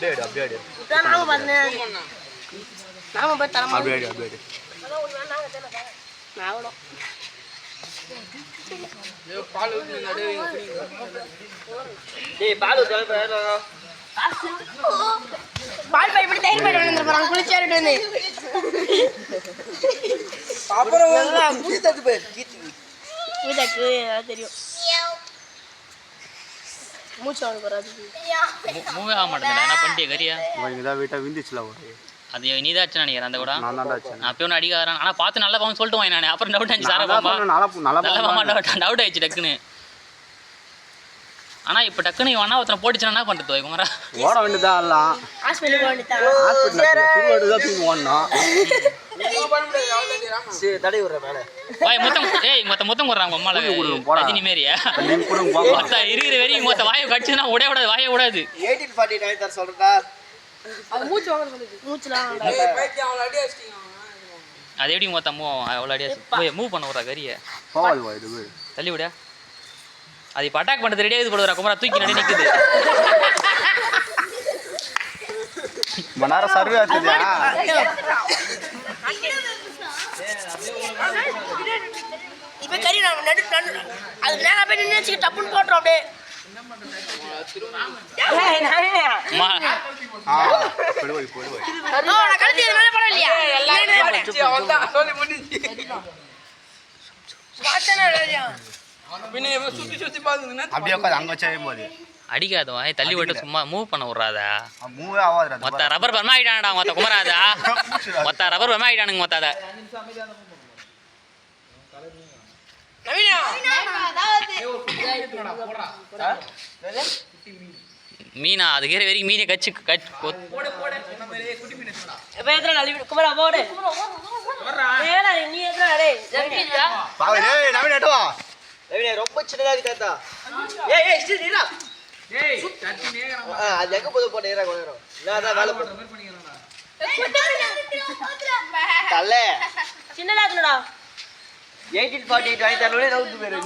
அப்படியே நாம போய் தரமா அப்படியே பால் பாய் இப்படி தயிர் போயிட்டு வந்துருப்பாங்க குளிச்சாரிட்டு வந்து அப்புறம் பூத்தது போய் கீதாக்கு தெரியும் மூச்சு வாங்க போறாது மூவே ஆக மாட்டேங்குது என்ன பண்ணிட்டே கரியா இங்கதான் வீட்டை விந்துச்சுல அது நீதாச்சு நினைக்கிறேன் அந்த கூட நான் தான் ஆச்சு அப்போ ஒன்று அடிக்காரன் ஆனால் பார்த்து நல்லா பாவம் சொல்லிட்டு வாங்க நான் அப்புறம் டவுட் ஆச்சு சாரா பாம்பா நல்லா பாம்பா டவுட் ஆயிடுச்சு டக்குன்னு ஆனால் இப்போ டக்குன்னு இவனா ஒருத்தனை போட்டுச்சுன்னா என்ன பண்ணுறது குமரா ஓட வேண்டியதான் எல்லாம் ஹாஸ்பிட்டலுக்கு வேண்டியதான் ஹாஸ்பிட்டல் தான் தூக்கி ஓடணும் வாய் மொத்தம் கொடுறாங்க அம்மால ரஜினி மாரியா மொத்தம் இருக்கிற வரைக்கும் மொத்த வாயை கடிச்சுன்னா விட விடாது வாய விடாது 1849 தர சொல்றதா அது மூச்சு வாங்குறது மூச்சுலாம் அது எப்படி மொத்தம் அவ்வளோ அடியா மூவ் பண்ண விட்றா கறியை தள்ளி விட அது இப்போ அட்டாக் பண்ணுறது ரெடியாக இது போடுறா குமரா தூக்கி நடி நிற்குது மணி நேரம் சர்வே ஆச்சுதா இப்போ கறி நான் நடு அது நேரம் போய் நின்று வச்சுக்க டப்புன்னு போட்டுரும் அப்படியே கழுத்து இது மேலே படம் இல்லையா அப்படியே உட்காந்து அங்கே வச்சே போது அடிக்காத வாய் தள்ளி விட்டு சும்மா மூவ் பண்ண விட்றாதா மூவே ஆகாது மொத்த ரப்பர் பர்மா ஆகிட்டானடா மொத்த குமராதா மொத்த ரப்பர் பர்மா ஆகிட்டானுங்க மொத்த அதை மீனா அது கேற வரைக்கும் மீனை கச்சு குமரா போடு நீ ரொம்ப சின்னதா இருக்கு அது எங்க போது போட்டு ஏறா கொஞ்சம் நான் வேலை தல்லே சின்னதா இருக்குடா 1848 வாங்கி தரவே ரவுண்ட் பேரு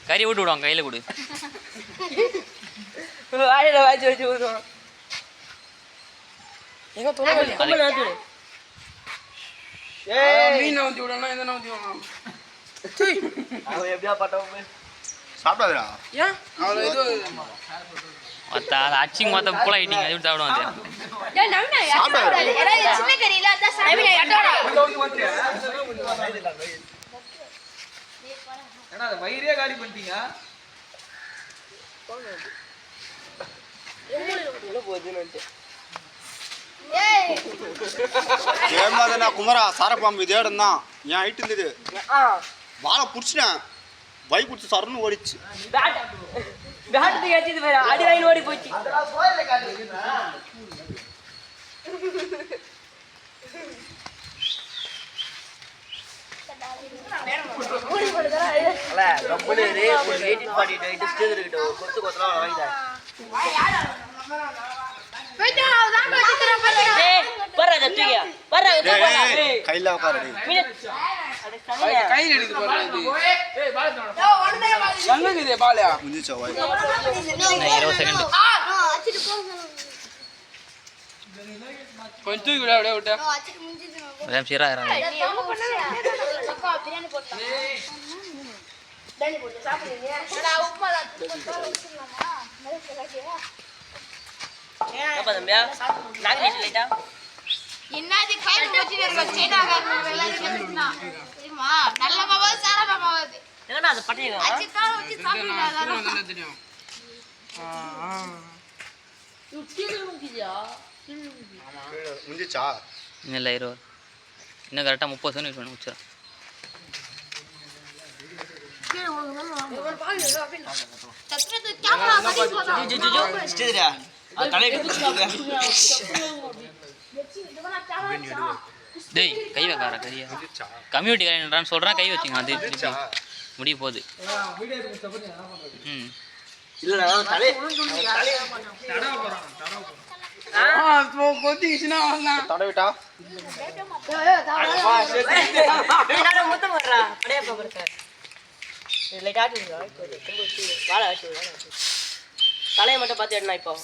கறி விட்டு விடுவாங்க கையில் கொடு வாயில வாய்ச்சி வச்சு விடுவோம் எங்க தொலை கொம்பல நாத்து மீன் ஊத்தி விடணும் எதனா ஊத்தி விடணும் அவன் எப்படியா பட்டவன் சாப்பிடாதடா ஏன் அவ்வளோ இது மொத்த அதை அச்சிங்க மொத்த புல ஆகிட்டீங்க அது சாப்பிடுவாங்க வயிறே காலி பண்ணிட்டீங்க ஏமாதனா குமரா சாரப்பாம்பு இதே இடம் தான் என் ஹைட் இருந்தது வாழை பிடிச்சிட்டேன் பை பிடிச்சி சரன்னு ஓடிச்சு பேட்டத்துக்கு ஏற்றிட்டு போயிடும் அடி வாங்கி ஓடி போச்சு கையில உட்காரு கையில் எடுத்து போடுறது எங்கே பாலையா முடிஞ்சா 20 செகண்ட் கொஞ்சம் தூக்கி விட அப்படியே விட்டேன் சீரா என்னது கையில போச்சு வேற சேடாகாரங்க எல்லாம் தெரியுமா நல்ல மாமா சாரா மாமா என்னடா அது பட்டியல அச்சிட்டா வச்சு சாப்பிடுறாங்க தெரியும் முடிஞ்சா இல்லை 20 இன்னும் கரெக்டாக 30 செகண்ட் வேணும் முடிச்சிடும் சத்ரது கேமரா பத்தி போறா டேய் கை வைக்கார கரியா கம்யூனிட்டி கரெக்டான்னு சொல்கிறேன் கை வச்சுங்க அது முடிய போகுது ம் இல்லடா தலை கொத்திக்கிச்சுன்னா அவ்வளோதான் தடவிட்டா தலையை மட்டும் பார்த்து எடுனா இப்போ